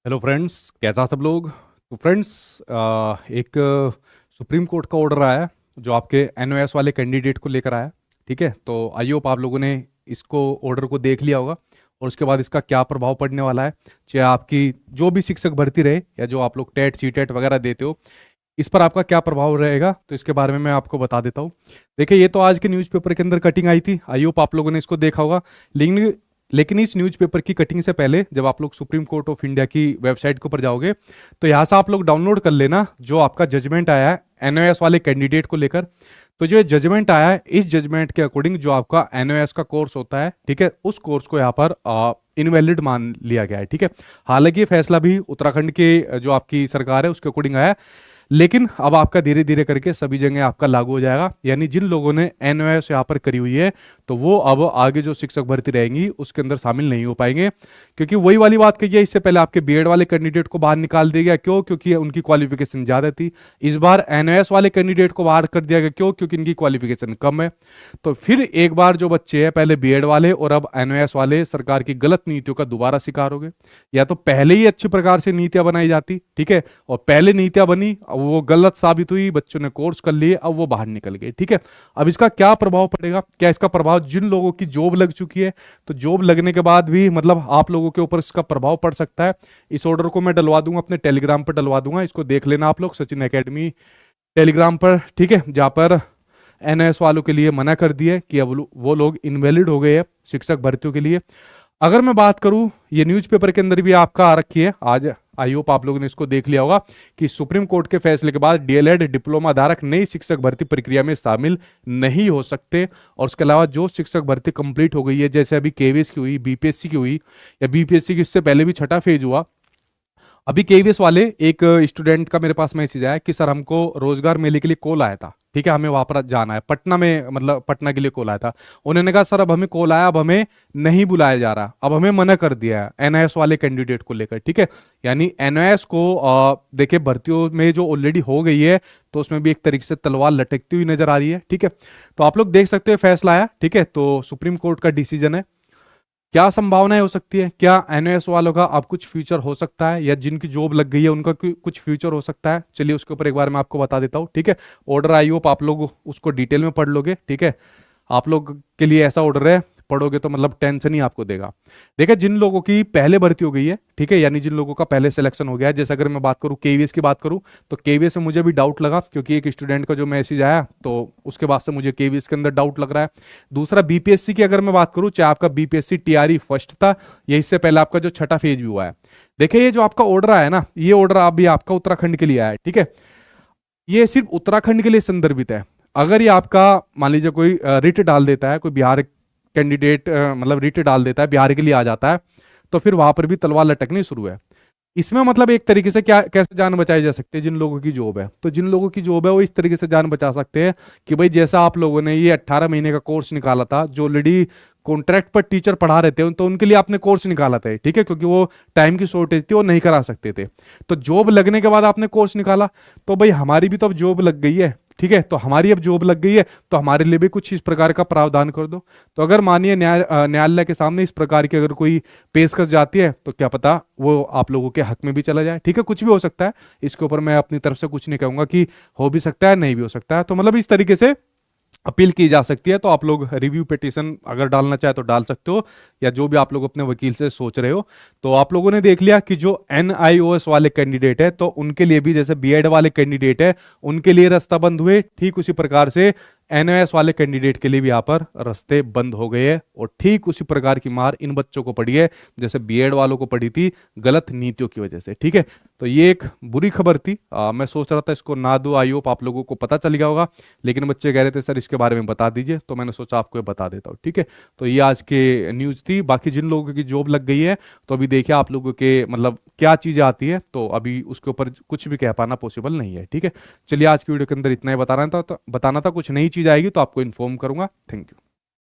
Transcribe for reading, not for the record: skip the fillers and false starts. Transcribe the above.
Hello friends, कैसा सब लोग। तो फ्रेंड्स, एक सुप्रीम कोर्ट का ऑर्डर आया है जो आपके एनओएस वाले कैंडिडेट को लेकर आया है। ठीक है, तो आई होप आप लोगों ने इसको ऑर्डर को देख लिया होगा और उसके बाद इसका क्या प्रभाव पड़ने वाला है, चाहे आपकी जो भी शिक्षक भर्ती रहे या जो आप लोग टेट सी टेट वगैरह देते हो, इस पर आपका क्या प्रभाव रहेगा, तो इसके बारे में मैं आपको बता देता हूँ। देखिए, ये तो आज के न्यूज़पेपर के अंदर कटिंग आई थी, आई होप आप लोगों ने इसको देखा होगा। लेकिन लेकिन इस न्यूज़पेपर की कटिंग से पहले जब आप लोग सुप्रीम कोर्ट ऑफ इंडिया की वेबसाइट के ऊपर जाओगे तो यहाँ से आप लोग डाउनलोड कर लेना जो आपका जजमेंट आया है एनओएस वाले कैंडिडेट को लेकर। तो जो जजमेंट आया है, इस जजमेंट के अकॉर्डिंग जो आपका एनओएस का कोर्स होता है, ठीक है, उस कोर्स को यहाँ पर इनवैलिड मान लिया गया है। ठीक है, हालांकि ये फैसला भी उत्तराखंड के जो आपकी सरकार है उसके अकॉर्डिंग आया है, लेकिन अब आपका धीरे धीरे करके सभी जगह आपका लागू हो जाएगा। यानी जिन लोगों ने एनओएस यहाँ पर करी हुई है तो वो अब आगे जो शिक्षक भर्ती रहेंगी उसके अंदर शामिल नहीं हो पाएंगे, क्योंकि वही वाली बात कही है, इससे पहले आपके बीएड वाले कैंडिडेट को बाहर निकाल दिया गया। क्यों? क्योंकि उनकी क्वालिफिकेशन ज्यादा थी। इस बार एनओएस वाले कैंडिडेट को बाहर कर दिया गया। क्यों? क्योंकि इनकी क्वालिफिकेशन कम है। तो फिर एक बार जो बच्चे हैं, पहले बीएड वाले और अब एनओएस वाले, सरकार की गलत नीतियों का दोबारा शिकार हो गए। या तो पहले ही अच्छी प्रकार से नीतियां बनाई जाती, ठीक है, और पहले नीतियां बनी, अब वो गलत साबित हुई, बच्चों ने कोर्स कर लिए, अब वो बाहर निकल गए। ठीक है, अब इसका क्या प्रभाव पड़ेगा? क्या इसका प्रभाव जिन लोगों की जॉब लग चुकी है, तो जॉब लगने के बाद भी मतलब आप लोगों के ऊपर इसका प्रभाव पड़ सकता है। इस ऑर्डर को मैं डलवा दूंगा, अपने टेलीग्राम पर डलवा दूंगा, इसको देख लेना आप लोग, सचिन एकेडमी टेलीग्राम पर। ठीक है, जहां पर एनएस वालों के लिए मना कर दिया कि अब वो लोग इनवैलिड हो गए हैं शिक्षक भर्तियों के लिए। अगर मैं बात करूं, ये न्यूज़पेपर के अंदर भी आपका आ रखी है आज, आई होप आप लोगों ने इसको देख लिया होगा कि सुप्रीम कोर्ट के फैसले के बाद डीएलएड डिप्लोमा धारक नई शिक्षक भर्ती प्रक्रिया में शामिल नहीं हो सकते। और उसके अलावा जो शिक्षक भर्ती कंप्लीट हो गई है, जैसे अभी केवीएस की हुई, बीपीएससी की हुई, या बीपीएससी की इससे पहले भी छठा फेज हुआ, अभी केवीएस वाले एक स्टूडेंट का मेरे पास मैसेज आया कि सर हमको रोजगार मेले के लिए कॉल आया था, ठीक है, हमें वहां पर जाना है, पटना में, मतलब पटना के लिए कॉल आया था। उन्होंने कहा सर अब हमें कॉल आया, अब हमें नहीं बुलाया जा रहा, अब हमें मना कर दिया है एनआईएस वाले कैंडिडेट को लेकर। ठीक है, यानी एनआईएस को देखिए भर्तियों में जो ऑलरेडी हो गई है तो उसमें भी एक तरीके से तलवार लटकती हुई नजर आ रही है। ठीक है, तो आप लोग देख सकते हो फैसला आया। ठीक है, तो सुप्रीम कोर्ट का डिसीजन है। क्या संभावनाएं हो सकती है? क्या एनओएस वालों का अब कुछ फ्यूचर हो सकता है, या जिनकी जॉब लग गई है उनका कुछ फ्यूचर हो सकता है? चलिए उसके ऊपर एक बार मैं आपको बता देता हूँ। ठीक है, ऑर्डर आई होप आप लोग उसको डिटेल में पढ़ लोगे। ठीक है, आप लोग के लिए ऐसा ऑर्डर है, पढ़ोगे तो मतलब टेंशन ही आपको देगा। देखिए, जिन लोगों की पहले भर्ती हो गई है, ठीक है, यानी जिन लोगों का पहले सिलेक्शन हो गया है, जैसे अगर मैं बात करूं केवीएस की बात करूं, तो केवीएस में मुझे भी डाउट लगा, क्योंकि एक स्टूडेंट का जो मैसेज आया तो उसके बाद से मुझे केवीएस के अंदर डाउट लग रहा है। दूसरा, बीपीएससी की अगर मैं बात करूं, चाहे आपका बीपीएससी टीआरई फर्स्ट था, या इससे पहले आपका जो छठा फेज भी हुआ है, देखिए ये जो आपका ऑर्डर आया ना, ये ऑर्डर अभी आपका उत्तराखंड के लिए आया है। ठीक है, ये सिर्फ उत्तराखंड के लिए संदर्भित है। अगर ये आपका मान लीजिए कोई रिट डाल देता है, कोई बिहार कैंडिडेट मतलब रिट डाल देता है, बिहार के लिए आ जाता है, तो फिर वहां पर भी तलवार लटकनी शुरू है। इसमें मतलब एक तरीके से क्या, कैसे जान बचाई जा सकती है? जिन लोगों की जॉब है, तो जिन लोगों की जॉब है वो इस तरीके से जान बचा सकते हैं कि भाई जैसा आप लोगों ने ये 18 महीने का कोर्स निकाला था, जो ऑलरेडी कॉन्ट्रैक्ट पर टीचर पढ़ा रहे थे तो उनके लिए आपने कोर्स निकाला था, ठीक है, क्योंकि वो टाइम की शॉर्टेज थी, वो नहीं करा सकते थे। तो जॉब लगने के बाद आपने कोर्स निकाला, तो भाई हमारी भी तो अब जॉब लग गई है, ठीक है, तो हमारी अब जॉब लग गई है, तो हमारे लिए भी कुछ इस प्रकार का प्रावधान कर दो। तो अगर मानिए न्यायालय के सामने इस प्रकार की अगर कोई पेशकश जाती है, तो क्या पता वो आप लोगों के हक में भी चला जाए। ठीक है, कुछ भी हो सकता है, इसके ऊपर मैं अपनी तरफ से कुछ नहीं कहूंगा कि हो भी सकता है, नहीं भी हो सकता है। तो मतलब इस तरीके से अपील की जा सकती है। तो आप लोग रिव्यू पिटीशन अगर डालना चाहे तो डाल सकते हो, या जो भी आप लोग अपने वकील से सोच रहे हो। तो आप लोगों ने देख लिया कि जो एनआईओएस वाले कैंडिडेट है, तो उनके लिए भी जैसे बीएड वाले कैंडिडेट है उनके लिए रास्ता बंद हुए, ठीक उसी प्रकार से एनओएस वाले कैंडिडेट के लिए भी यहाँ पर रास्ते बंद हो गए हैं। और ठीक उसी प्रकार की मार इन बच्चों को पड़ी है जैसे बीएड वालों को पड़ी थी, गलत नीतियों की वजह से। ठीक है, तो ये एक बुरी खबर थी। मैं सोच रहा था इसको ना दो, आई होप आप लोगों को पता चल गया होगा, लेकिन बच्चे कह रहे थे सर इसके बारे में बता दीजिए, तो मैंने सोचा आपको ये बता देता हूँ। ठीक है, तो ये आज के न्यूज़ थी। बाकी जिन लोगों की जॉब लग गई है, तो अभी देखिए आप लोगों के मतलब क्या चीज़ें आती है, तो अभी उसके ऊपर कुछ भी कह पाना पॉसिबल नहीं है। ठीक है, चलिए आज की वीडियो के अंदर इतना ही बताना था, कुछ नई चीज़ आएगी तो आपको इन्फॉर्म करूंगा। Thank you.